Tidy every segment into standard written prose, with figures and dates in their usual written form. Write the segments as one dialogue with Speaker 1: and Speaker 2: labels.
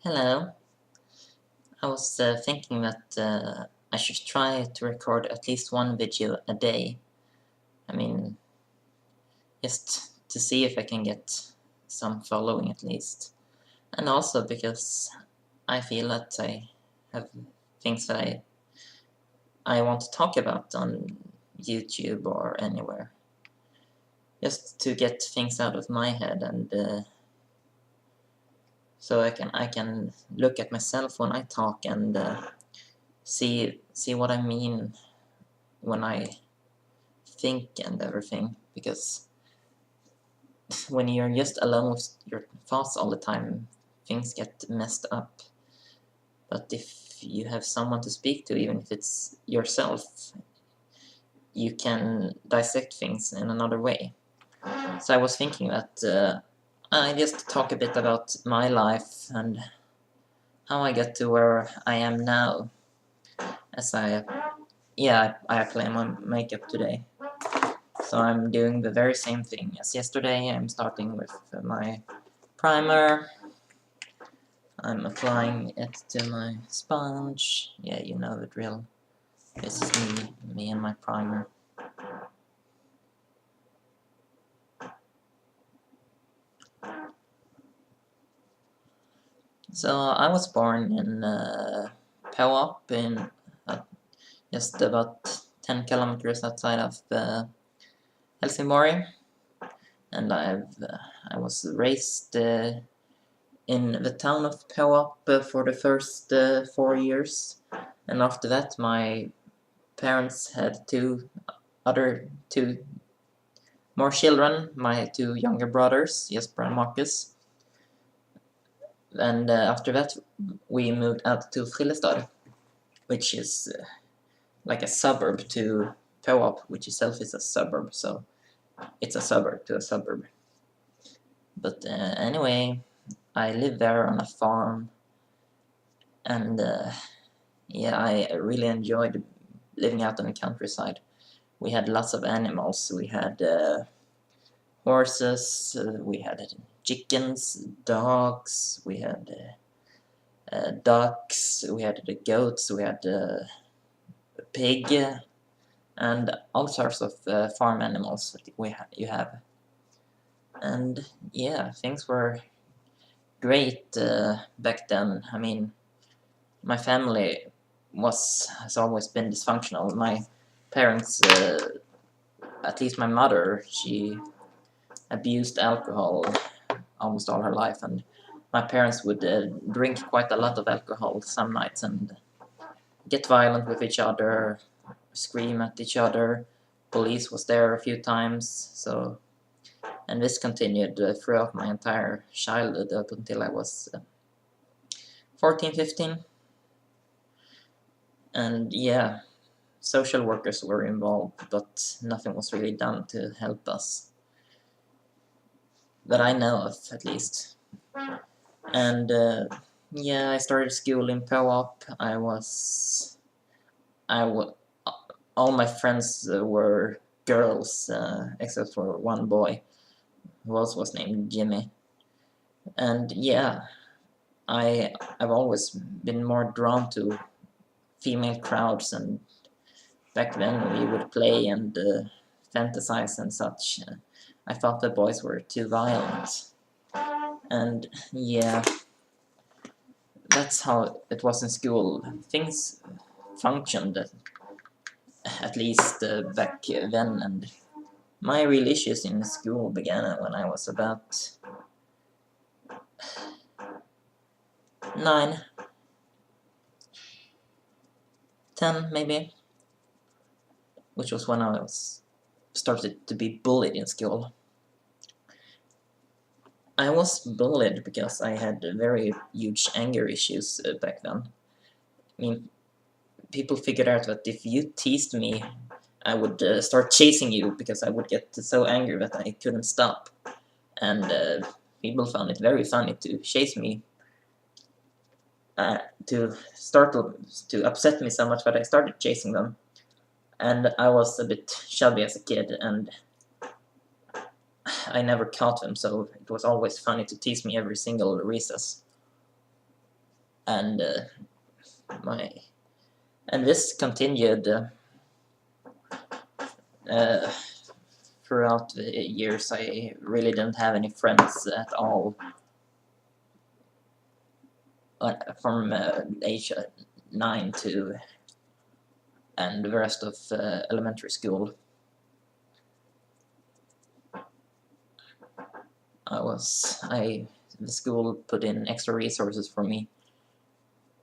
Speaker 1: Hello. I was thinking that I should try to record at least one video a day. I mean, just to see if I can get some following at least. And also because I feel that I have things that I want to talk about on YouTube or anywhere. Just to get things out of my head and so I can look at myself when I talk and see what I mean when I think and everything, because when you're just alone with your thoughts all the time, things get messed up. But if you have someone to speak to, even if it's yourself, you can dissect things in another way. So I was thinking that I just talk a bit about my life and how I got to where I am now, as I apply my makeup today. So I'm doing the very same thing as yesterday. I'm starting with my primer. I'm applying it to my sponge. Yeah, you know the drill. This is me and my primer. So I was born in Pewop, in just about 10 kilometers outside of Helsingborg, and I was raised in the town of Pewop for the first 4 years, and after that my parents had two more children, my two younger brothers, Jesper and Marcus, and after that we moved out to Frillestad, which is like a suburb to Pewop, which itself is a suburb, so it's a suburb to a suburb. But anyway, I lived there on a farm, and yeah, I really enjoyed living out in the countryside. We had lots of animals. We had horses, we had chickens, dogs, we had ducks, we had the goats, we had a pig, and all sorts of farm animals that you have. And yeah, things were great back then. I mean, my family has always been dysfunctional. My parents, at least my mother, she abused alcohol almost all her life, and my parents would drink quite a lot of alcohol some nights and get violent with each other, scream at each other. Police was there a few times, so, and this continued throughout my entire childhood up until I was 14, 15. And yeah, social workers were involved, but nothing was really done to help us, that I know of at least. And yeah, I started school in Pewop. All my friends were girls, except for one boy who also was named Jimmy. And yeah, I've always been more drawn to female crowds, and back then we would play and fantasize and such. I thought the boys were too violent. And yeah, that's how it was in school. Things functioned, at least back then, and my real issues in school began when I was about 9, 10 maybe, which was when I started to be bullied in school. I was bullied because I had very huge anger issues back then. I mean, people figured out that if you teased me, I would start chasing you because I would get so angry that I couldn't stop. And people found it very funny to chase me, to upset me so much that I started chasing them. And I was a bit chubby as a kid, and I never caught them, so it was always funny to tease me every single recess. and this continued throughout the years. I really didn't have any friends at all from age 9 to and the rest of elementary school. The school put in extra resources for me,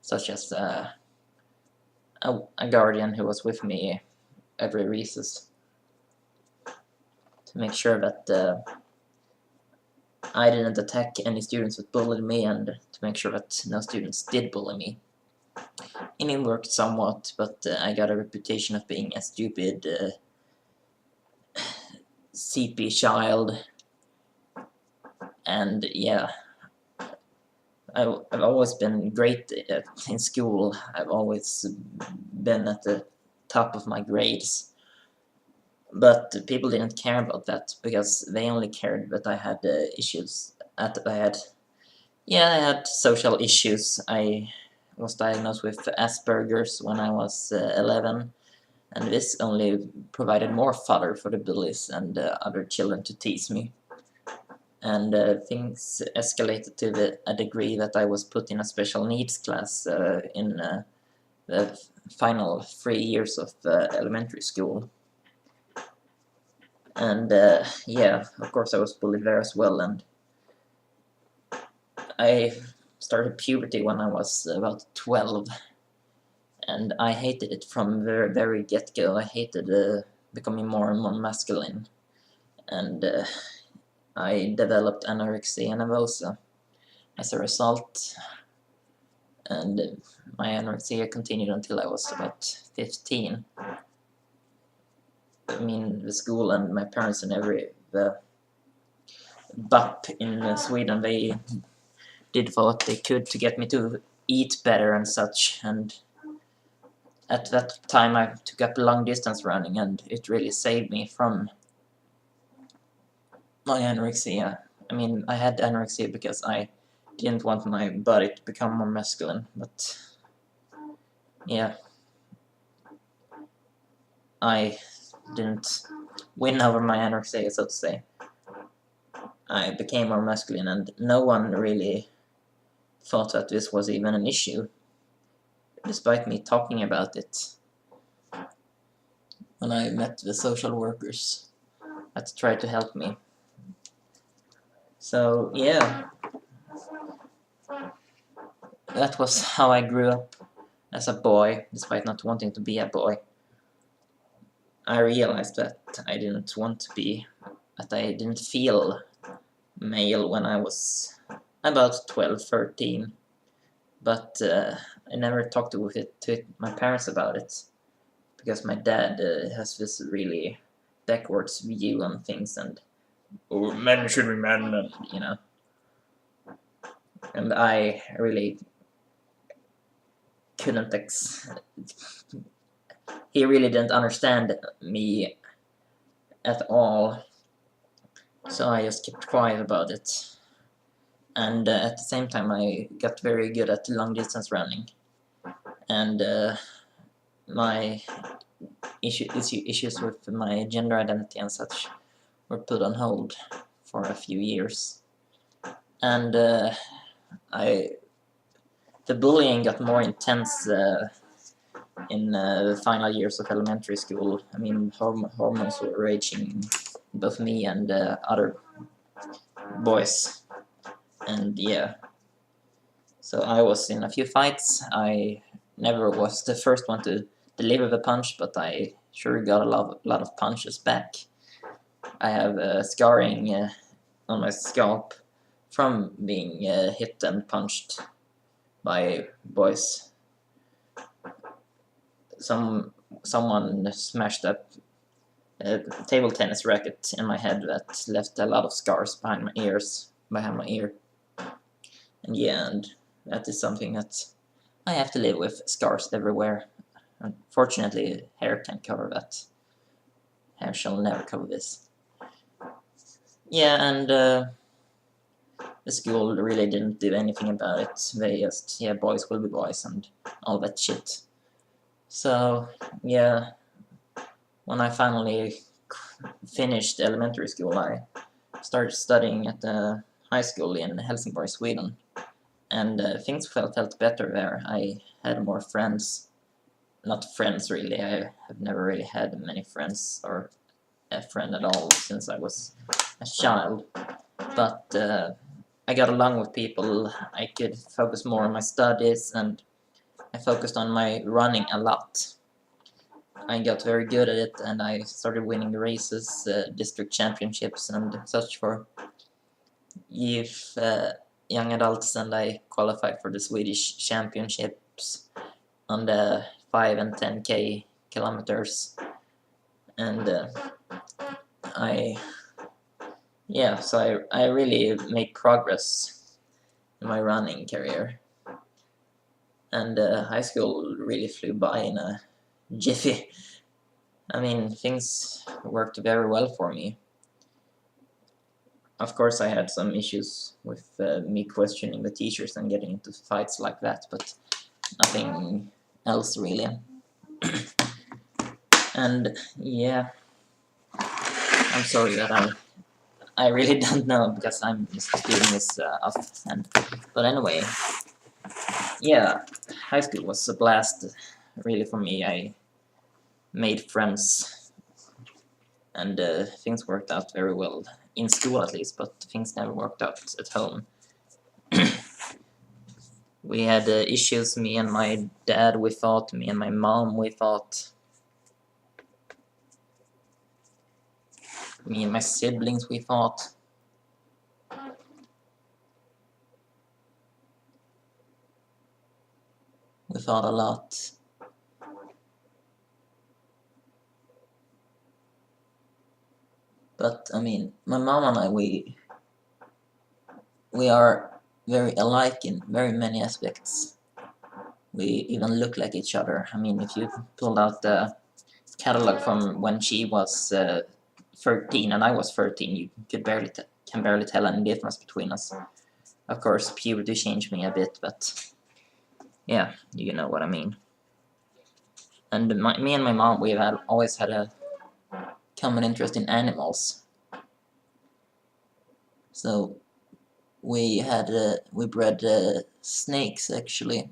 Speaker 1: such as a guardian who was with me every recess to make sure that I didn't attack any students that bullied me, and to make sure that no students did bully me. And it worked somewhat, but I got a reputation of being a stupid, CP child. And yeah, I've always been great in school. I've always been at the top of my grades. But people didn't care about that, because they only cared that I had issues. I had social issues. I was diagnosed with Asperger's when I was 11, and this only provided more fodder for the bullies and other children to tease me. And things escalated to a degree that I was put in a special needs class in the final 3 years of elementary school. And yeah, of course I was bullied there as well, and I started puberty when I was about 12, and I hated it from the very get-go. I hated becoming more and more masculine, and I developed anorexia nervosa as a result, and my anorexia continued until I was about 15. I mean, the school and my parents and the BUP in Sweden, they did what they could to get me to eat better and such, and at that time I took up long distance running, and it really saved me from my anorexia. I mean, I had anorexia because I didn't want my body to become more masculine, but yeah, I didn't win over my anorexia, so to say. I became more masculine, and no one really thought that this was even an issue, despite me talking about it when I met the social workers that tried to help me. So yeah, that was how I grew up as a boy, despite not wanting to be a boy. I realized that I didn't want to be, that I didn't feel male when I was about 12, 13. But I never talked to my parents about it, because my dad has this really backwards view on things, and oh, men should be men, and, you know. And I really couldn't he really didn't understand me at all, so I just kept quiet about it. And at the same time I got very good at long distance running, and my issues with my gender identity and such were put on hold for a few years. And the bullying got more intense in the final years of elementary school. I mean, hormones were raging in both me and other boys, and yeah. So I was in a few fights. I never was the first one to deliver the punch, but I sure got a lot of punches back. I have scarring on my scalp from being hit and punched by boys. Someone smashed up a table tennis racket in my head that left a lot of scars behind my ear. And yeah, and that is something that I have to live with, scars everywhere. Unfortunately, hair can't cover that. Hair shall never cover this. Yeah, and the school really didn't do anything about it. They just, yeah, boys will be boys and all that shit. So, yeah, when I finally finished elementary school, I started studying at the high school in Helsingborg, Sweden. And things felt better there. I had more friends. Not friends, really. I have never really had many friends, or a friend at all, since I was a child. But I got along with people. I could focus more on my studies, and I focused on my running a lot. I got very good at it, and I started winning races, district championships, and such for youth, young adults, and I qualified for the Swedish championships on the 5 and 10K kilometers. And I really made progress in my running career. And high school really flew by in a jiffy. I mean, things worked very well for me. Of course, I had some issues with me questioning the teachers and getting into fights like that, but nothing else really. And yeah, I'm sorry that I really don't know, because I'm just doing this offhand. But anyway, yeah, high school was a blast, really, for me. I made friends, and things worked out very well. In school, at least, but things never worked out at home. We had issues, me and my dad, we fought, me and my mom, we fought. Me and my siblings, we fought. We fought a lot. But, I mean, my mom and I, we are very alike in very many aspects. We even look like each other. I mean, if you pulled out the catalog from when she was 13 and I was 13, you could can barely tell any difference between us. Of course, puberty changed me a bit, but yeah, you know what I mean. And me and my mom, we've always had a common interest in animals. So we bred snakes, actually,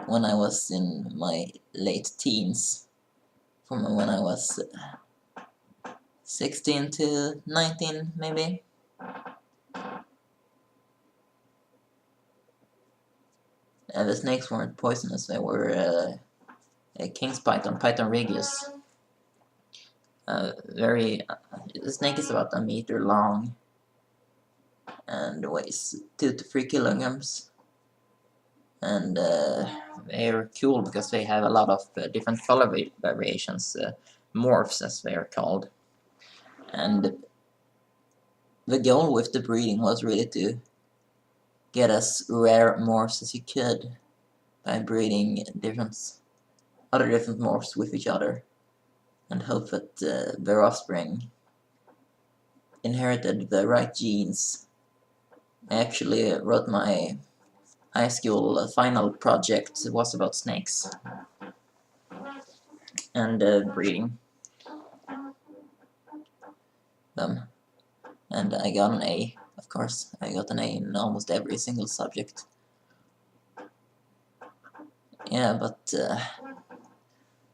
Speaker 1: when I was in my late teens, from when I was 16 to 19, maybe. The snakes weren't poisonous, they were a king's python, Python regius. The snake is about a meter long and weighs 2 to 3 kilograms. And they're cool because they have a lot of different color variations, morphs as they are called. And the goal with the breeding was really to get as rare morphs as you could by breeding other different morphs with each other, and hope that their offspring inherited the right genes. I actually wrote my high school final project. It was about snakes and breeding them, and I got an A. Of course, I got an A in almost every single subject. Yeah, but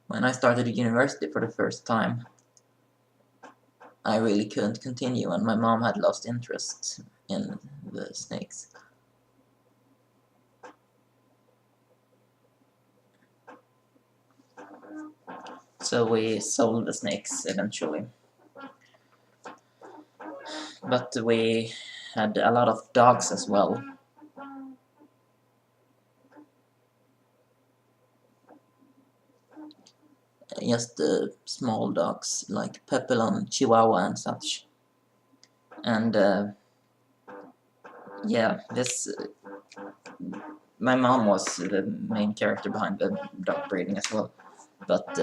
Speaker 1: when I started university for the first time, I really couldn't continue, and my mom had lost interest in the snakes. So we sold the snakes eventually. But we had a lot of dogs as well. Just small dogs like Papillon, Chihuahua, and such. And yeah, my mom was the main character behind the dog breeding as well. But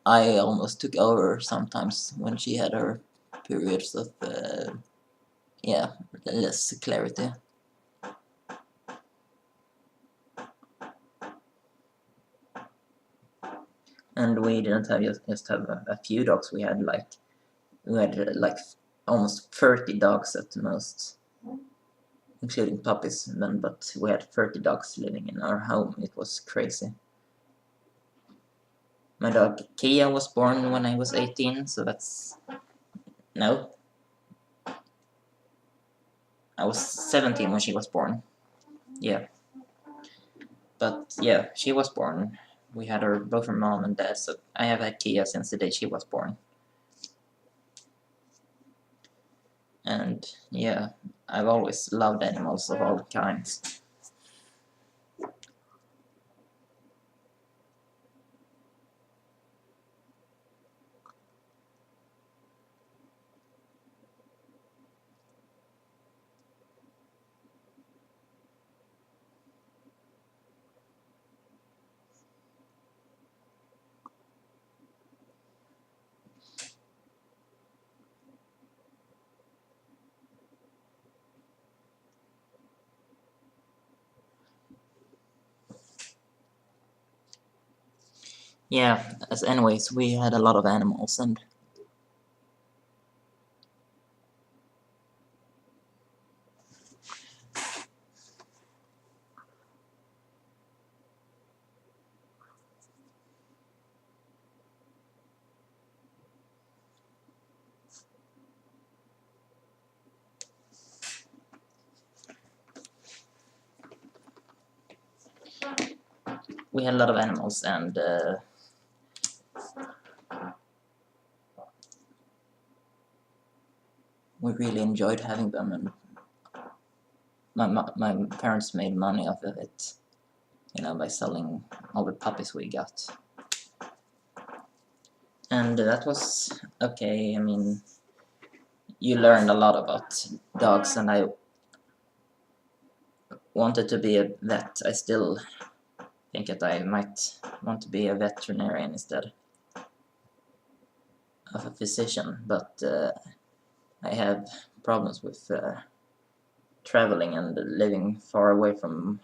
Speaker 1: I almost took over sometimes when she had her periods of less clarity. And we didn't have just have a few dogs. We had like almost 30 dogs at the most, including puppies. Then, but we had 30 dogs living in our home. It was crazy. My dog Kia was born when I was 18, so that's no. I was 17 when she was born. Yeah. But yeah, she was born. We had her, both her mom and dad, so I have had Kia since the day she was born. And yeah, I've always loved animals of all kinds. Yeah, as anyways, we had a lot of animals, and we had a lot of animals, and we really enjoyed having them, and my parents made money off of it, you know, by selling all the puppies we got. And that was okay. I mean, you learned a lot about dogs, and I wanted to be a vet. I still think that I might want to be a veterinarian instead of a physician, but I have problems with traveling and living far away from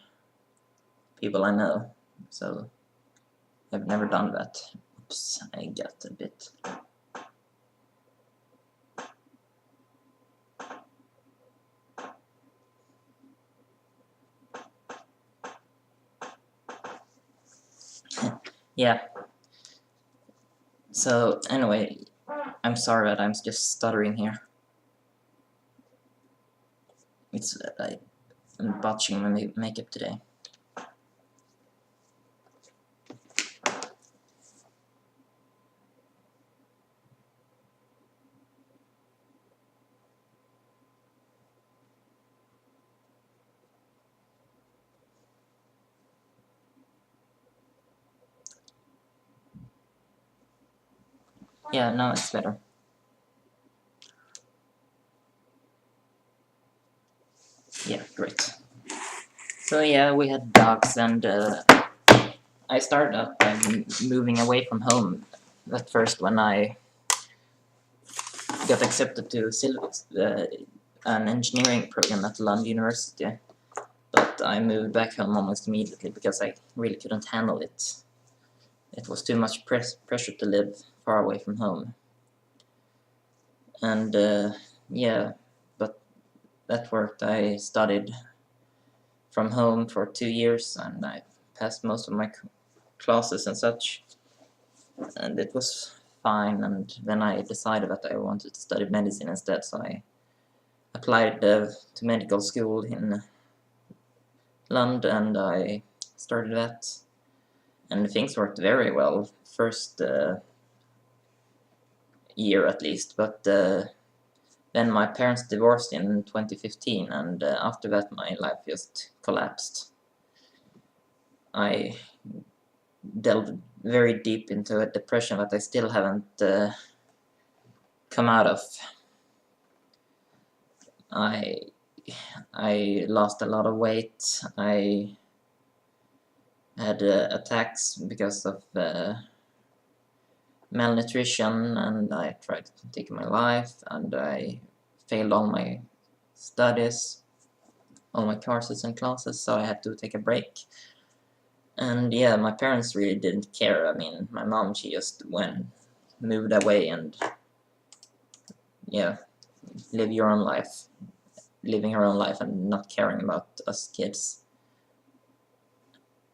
Speaker 1: people I know, so I've never done that. Oops, I got a bit. Yeah. So anyway, I'm sorry that I'm just stuttering here. It's I'm botching my makeup today. Yeah, now it's better. Yeah, great. So yeah, we had dogs, and I started out by moving away from home at first when I got accepted to an engineering program at Lund University. But I moved back home almost immediately because I really couldn't handle it. It was too much pressure to live far away from home. And yeah, but that worked. I studied from home for 2 years, and I passed most of my classes and such, and it was fine. And then I decided that I wanted to study medicine instead, so I applied to medical school in Lund, and I started that, and things worked very well first year at least, but then my parents divorced in 2015, and after that my life just collapsed. I delved very deep into a depression that I still haven't come out of. I lost a lot of weight. I had attacks because of malnutrition, and I tried to take my life, and I failed all my studies, all my courses and classes, so I had to take a break. And yeah, my parents really didn't care. I mean, my mom, she just moved away and yeah, living her own life and not caring about us kids.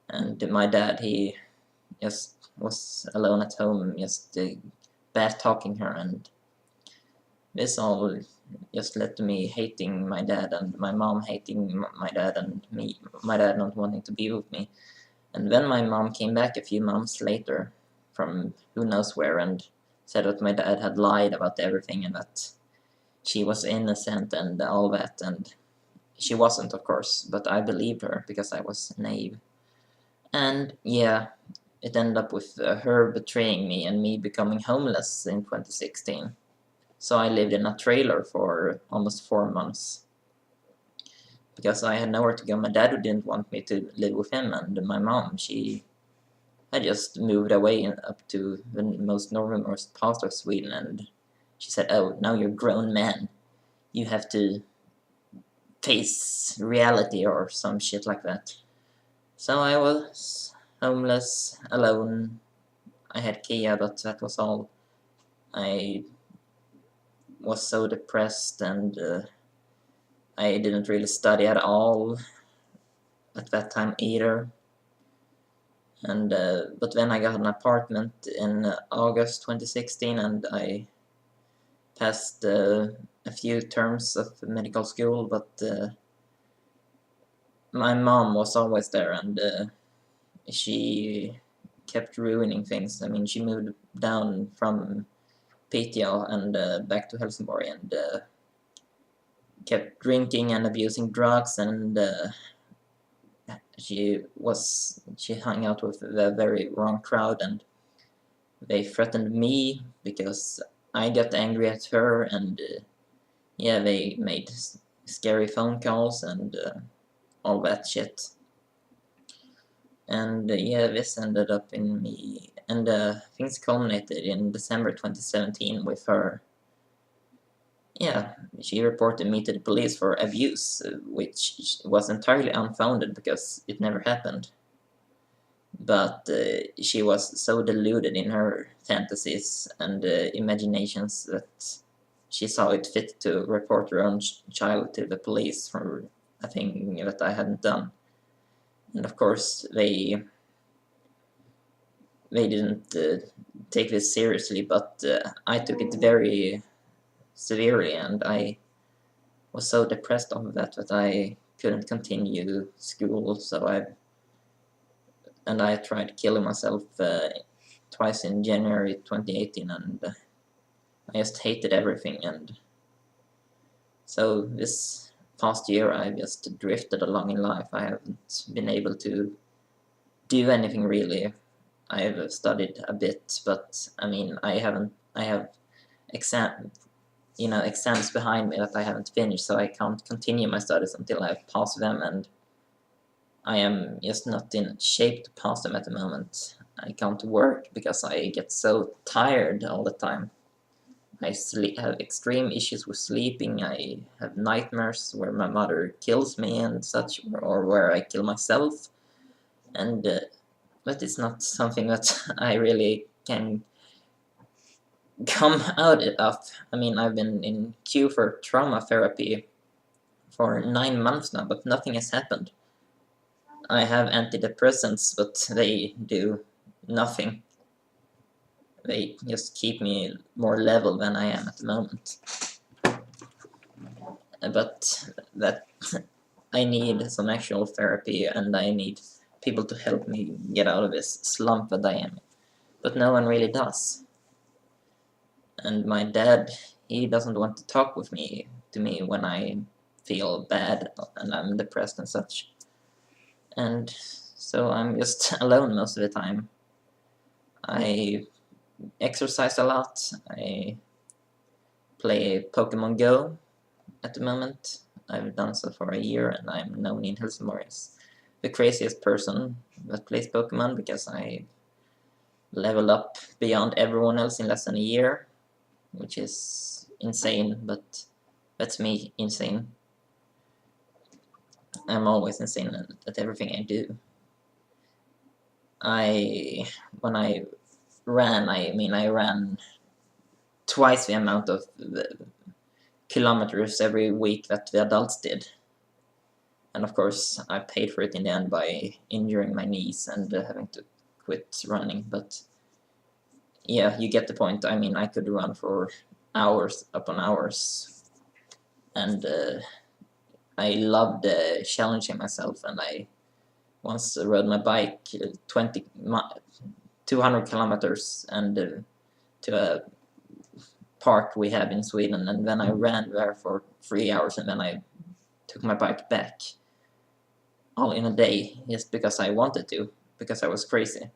Speaker 1: And my dad, he just was alone at home, just bad talking her, and this all just led to me hating my dad and my mom hating my dad and my dad not wanting to be with me. And then my mom came back a few months later from who knows where and said that my dad had lied about everything and that she was innocent and all that, and she wasn't, of course, but I believed her because I was naive. And yeah, it ended up with her betraying me and me becoming homeless in 2016. So I lived in a trailer for almost 4 months because I had nowhere to go. My dad didn't want me to live with him, and my mom, she had just moved away up to the most northernmost part of Sweden, and she said, "Oh, now you're a grown man. You have to face reality," or some shit like that. So I was homeless, alone. I had Kia, but that was all. I was so depressed, and I didn't really study at all at that time either. And but then I got an apartment in August 2016, and I passed a few terms of medical school, but my mom was always there, and she kept ruining things. I mean, she moved down from Piteå and back to Helsingborg, and kept drinking and abusing drugs, and she hung out with a very wrong crowd, and they threatened me because I got angry at her, and yeah, they made scary phone calls and all that shit. And yeah, this ended up in me, and things culminated in December 2017 with her. Yeah, she reported me to the police for abuse, which was entirely unfounded because it never happened. But she was so deluded in her fantasies and imaginations that she saw it fit to report her own child to the police for a thing that I hadn't done. And of course, they didn't take this seriously, but I took it very severely, and I was so depressed over that I couldn't continue school. So I tried killing myself twice in January 2018, and I just hated everything. And so this past year, I've just drifted along in life. I haven't been able to do anything really. I've studied a bit, but I mean, I have exams behind me that I haven't finished, so I can't continue my studies until I've passed them, and I am just not in shape to pass them at the moment. I can't work because I get so tired all the time. I have extreme issues with sleeping. I have nightmares where my mother kills me and such, or where I kill myself. And but it's not something that I really can come out of. I mean, I've been in queue for trauma therapy for 9 months now, but nothing has happened. I have antidepressants, but they do nothing. They just keep me more level than I am at the moment. But that I need some actual therapy, and I need people to help me get out of this slump that I am. But no one really does. And my dad, he doesn't want to talk to me when I feel bad and I'm depressed and such. And so I'm just alone most of the time. I exercise a lot. I play Pokemon Go at the moment. I've done so for a year, and I'm known in Helsingborg as the craziest person that plays Pokemon because I level up beyond everyone else in less than a year, which is insane, but that's me insane. I'm always insane at everything I do. when I ran, I ran twice the amount of kilometers every week that the adults did. And of course, I paid for it in the end by injuring my knees and having to quit running. But yeah, you get the point. I mean, I could run for hours upon hours, and I loved challenging myself. And I once rode my bike 200 kilometers and to a park we have in Sweden, and then I ran there for 3 hours, and then I took my bike back, all in a day, just because I wanted to, because I was crazy.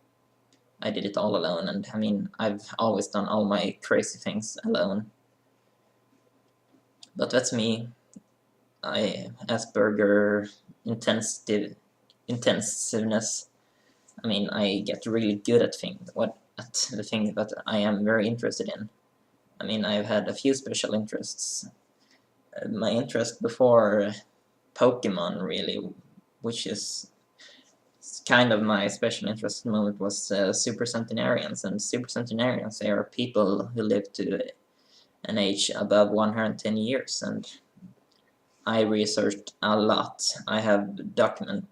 Speaker 1: I did it all alone, and I mean, I've always done all my crazy things alone. But that's me. Asperger intensiveness. I mean, I get really good at the thing that I am very interested in. I mean, I've had a few special interests. My interest before Pokemon, really, which is kind of my special interest at the moment, was Super Centenarians. And Super Centenarians, they are people who live to an age above 110 years, and I researched a lot. I have documented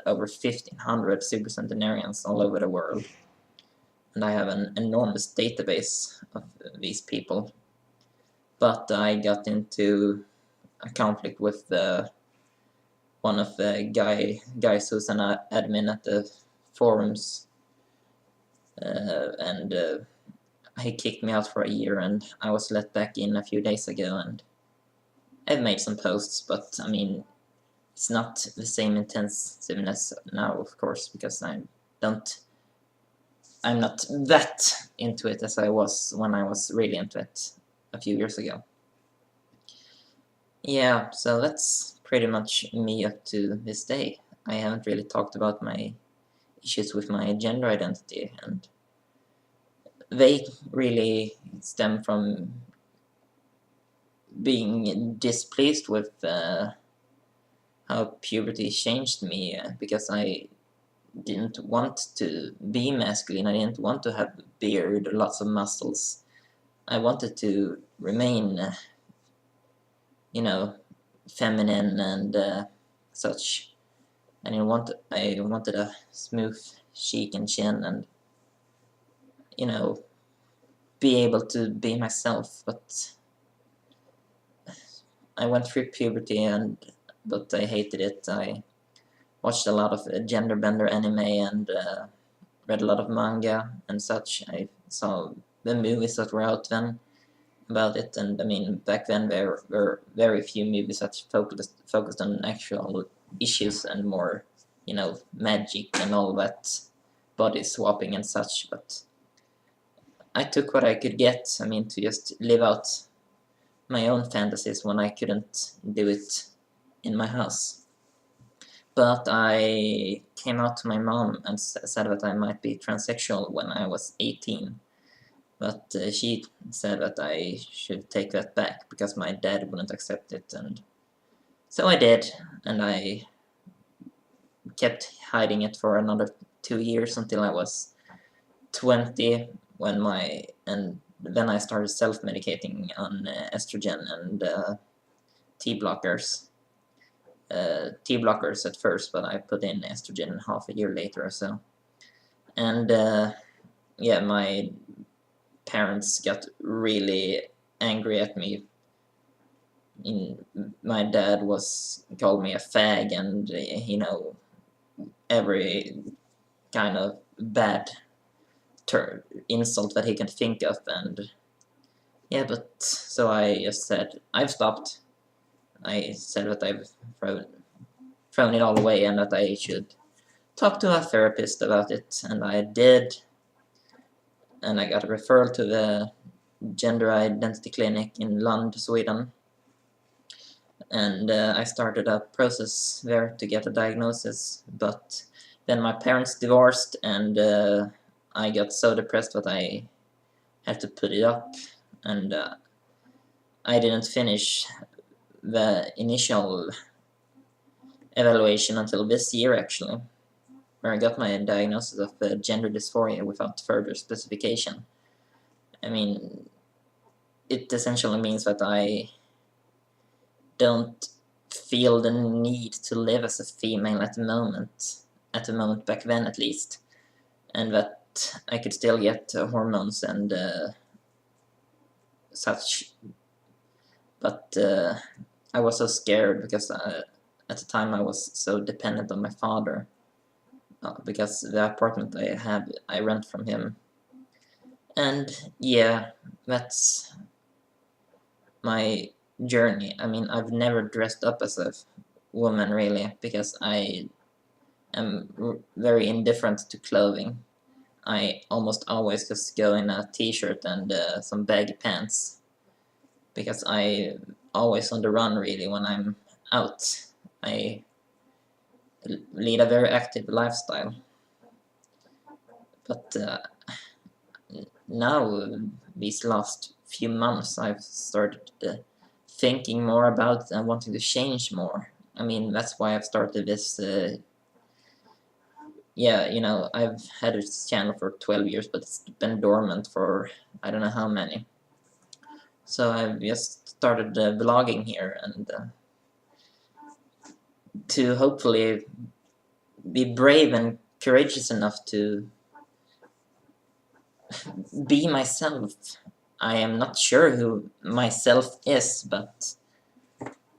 Speaker 1: over 1,500 Super Centenarians all over the world, and I have an enormous database of these people. But I got into a conflict with one of the guys who's an admin at the forums, and he kicked me out for a year, and I was let back in a few days ago, and I've made some posts, but I mean, it's not the same intensiveness now, of course, because I'm not that into it as I was when I was really into it a few years ago. Yeah, so that's pretty much me up to this day. I haven't really talked about my issues with my gender identity, and they really stem from being displeased with how puberty changed me, because I didn't want to be masculine. I didn't want to have a beard, lots of muscles. I wanted to remain, feminine and such. And I wanted a smooth cheek and chin, and be able to be myself. But I went through puberty, but I hated it. I watched a lot of gender bender anime and read a lot of manga and such. I saw the movies that were out then about it, and I mean, back then there were very few movies that focused on actual issues and more, magic and all that, body swapping and such. But I took what I could get, I mean, to just live out my own fantasies when I couldn't do it in my house. But I came out to my mom and said that I might be transsexual when I was 18. But she said that I should take that back because my dad wouldn't accept it, and so I did, and I kept hiding it for another 2 years until I was 20, and then I started self-medicating on estrogen and T-blockers. T-blockers at first, but I put in estrogen half a year later or so. And yeah, my parents got really angry at me. My dad called me a fag, and every kind of bad insult that he can think of. And yeah, but so I just said I've stopped. I said that I've thrown it all away, and that I should talk to a therapist about it, and I did. And I got a referral to the gender identity clinic in Lund, Sweden, and I started a process there to get a diagnosis. But then my parents divorced, and I got so depressed that I had to put it up, and I didn't finish the initial evaluation until this year, actually. where I got my diagnosis of gender dysphoria without further specification. I mean, it essentially means that I don't feel the need to live as a female at the moment back then at least, and that I could still get hormones and such, but I was so scared because at the time I was so dependent on my father, because the apartment I rent from him. And yeah, that's my journey. I mean, I've never dressed up as a woman really, because I am very indifferent to clothing. I almost always just go in a t-shirt and some baggy pants, because I always on the run really when I'm out. I lead a very active lifestyle. But now, these last few months, I've started thinking more about and wanting to change more. I mean, that's why I've started this. Yeah, you know, I've had this channel for 12 years, but it's been dormant for I don't know how many. So I've just started vlogging here, and to hopefully be brave and courageous enough to be myself. I am not sure who myself is, but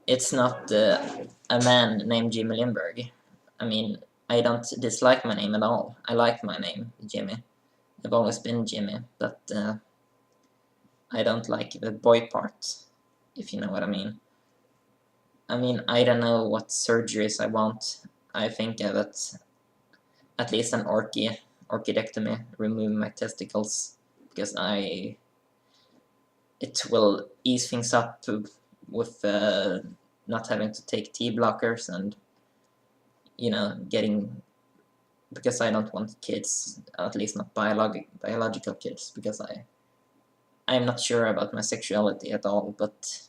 Speaker 1: it's not a man named Jimmy Lindberg. I mean, I don't dislike my name at all. I like my name, Jimmy. I've always been Jimmy, but I don't like the boy part, if you know what I mean. I mean, I don't know what surgeries I want. I think that at least an orchidectomy, remove my testicles, because it will ease things up with not having to take T blockers, and you know, because I don't want kids, at least not biological kids, because I'm not sure about my sexuality at all, but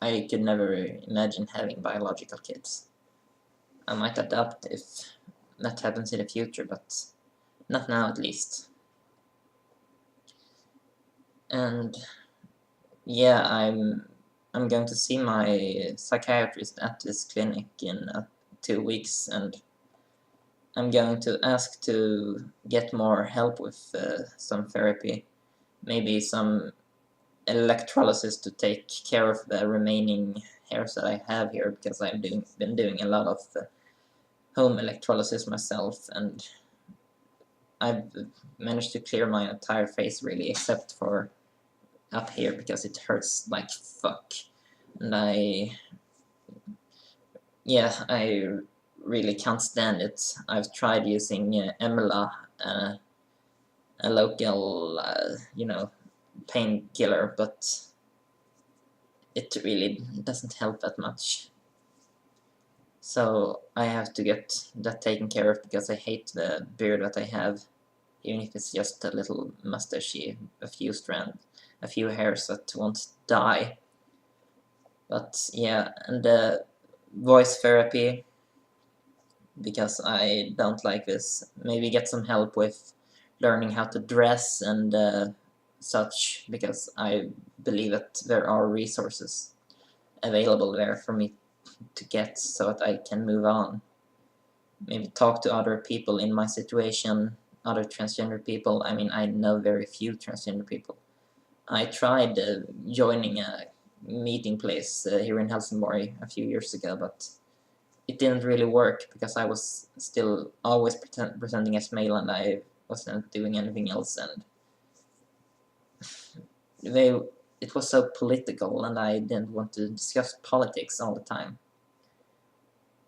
Speaker 1: I could never imagine having biological kids. I might adopt if that happens in the future, but not now at least. And yeah, I'm going to see my psychiatrist at this clinic in 2 weeks, and I'm going to ask to get more help with some therapy, maybe some electrolysis to take care of the remaining hairs that I have here, because I've been doing a lot of home electrolysis myself, and I've managed to clear my entire face really, except for up here, because it hurts like fuck. And I really can't stand it. I've tried using Emla, a local, you know, painkiller, but it really doesn't help that much. So I have to get that taken care of, because I hate the beard that I have, even if it's just a little mustachy, a few hairs that won't die. But yeah, and voice therapy, because I don't like this. Maybe get some help with learning how to dress and such, because I believe that there are resources available there for me to get, so that I can move on. Maybe talk to other people in my situation, other transgender people. I mean, I know very few transgender people. I tried joining a meeting place here in Helsingborg a few years ago, but it didn't really work, because I was still always presenting as male, and I wasn't doing anything else, and it was so political, and I didn't want to discuss politics all the time.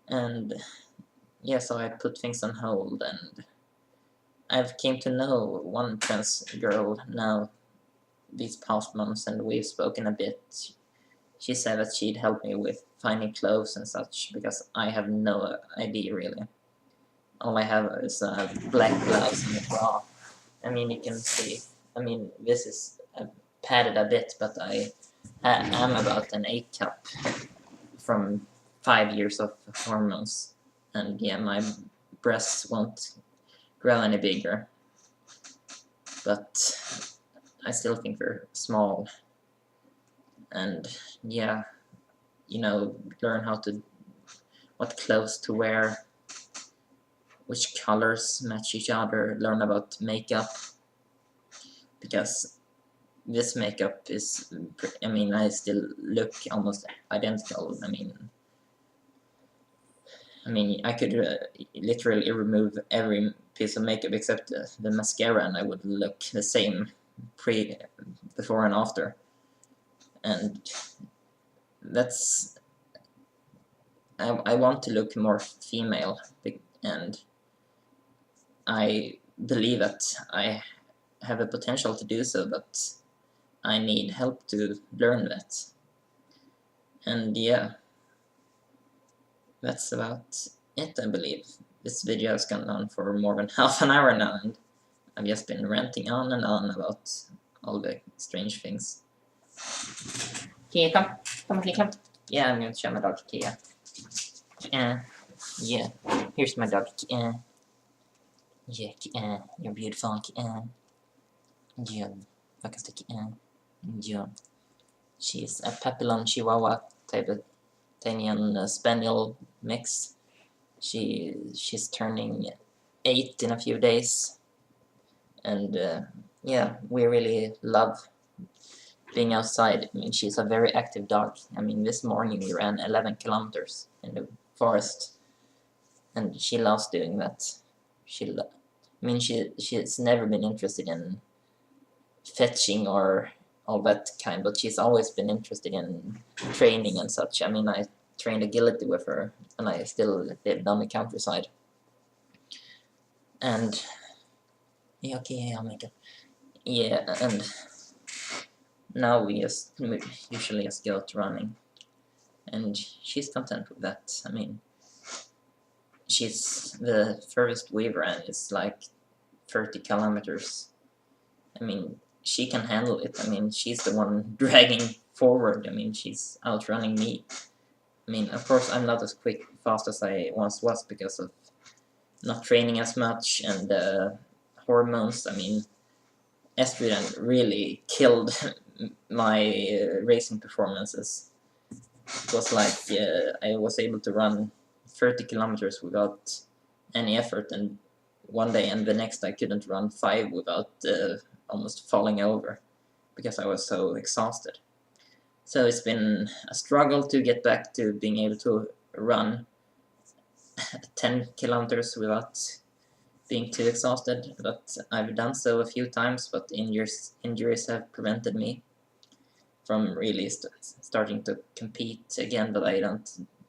Speaker 1: And yeah, so I put things on hold, and I've came to know one trans girl now these past months, and we've spoken a bit. She said that she'd help me with finding clothes and such, because I have no idea really. All I have is a black blouse and a bra. I mean, you can see, I mean, this is padded a bit, but I am about an 8 cup from 5 years of hormones. And yeah, my breasts won't grow any bigger, but I still think they're small. And yeah, you know, learn what clothes to wear, which colors match each other, learn about makeup, because this makeup is, I mean, I still look almost identical. I mean, I could literally remove every piece of makeup except the mascara, and I would look the same before and after. And that's, I want to look more female, and I believe that I have a potential to do so, but I need help to learn that. And yeah, that's about it, I believe. This video has gone on for more than half an hour now, and I've just been ranting on and on about all the strange things. Kia, come. Come, Kia, come. Yeah, I'm going to show my dog, Kia. Yeah, here's my dog, Kia. Yeah, Kia, you're beautiful, Kia. Yeah, faktiskt Kia. Yeah. She's a Papillon Chihuahua Tibetan Spaniel mix. She's turning 8 in a few days, and yeah, we really love being outside. I mean, she's a very active dog. I mean, this morning we ran 11 kilometers in the forest, and she loves doing that. I mean, she's never been interested in fetching or all that kind, but she's always been interested in training and such. I mean, I trained agility with her, and I still lived on the countryside. And yeah, okay, I'll make it. Yeah, and now we usually just go out running, and she's content with that. I mean, the furthest we ran is like 30 kilometers. I mean, she can handle it. I mean, she's the one dragging forward. I mean, she's outrunning me. I mean, of course, I'm not as fast as I once was because of not training as much and hormones. I mean, estrogen really killed my racing performances. It was like I was able to run 30 kilometers without any effort, and one day and the next I couldn't run 5 without almost falling over because I was so exhausted. So it's been a struggle to get back to being able to run 10 kilometers without being too exhausted, but I've done so a few times, but injuries have prevented me from really starting to compete again, but I don't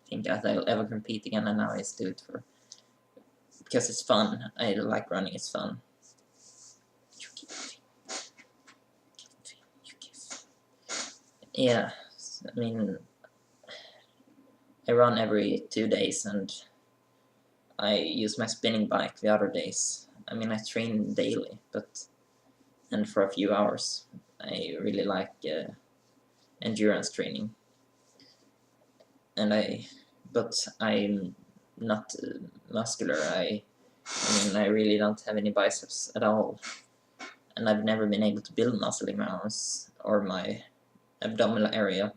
Speaker 1: think that I'll ever compete again, and now I just do it because it's fun. I like running, it's fun. Yeah, I mean, I run every 2 days, and I use my spinning bike the other days. I mean, I train daily, and for a few hours. I really like endurance training, but I'm not muscular. I mean, I really don't have any biceps at all, and I've never been able to build muscle in my arms or my abdominal area,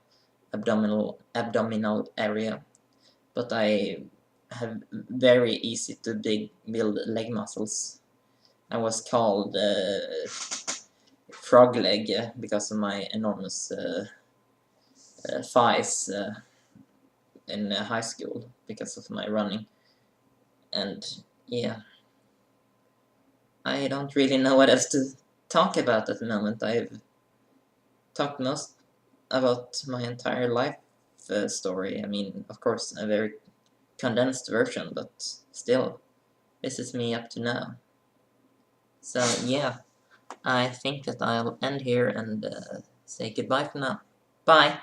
Speaker 1: but I have very easy to build leg muscles. I was called frog leg because of my enormous thighs in high school because of my running. And yeah, I don't really know what else to talk about at the moment. I've talked most about my entire life story. I mean, of course, a very condensed version, but still, this is me up to now. So yeah, I think that I'll end here and say goodbye for now. Bye!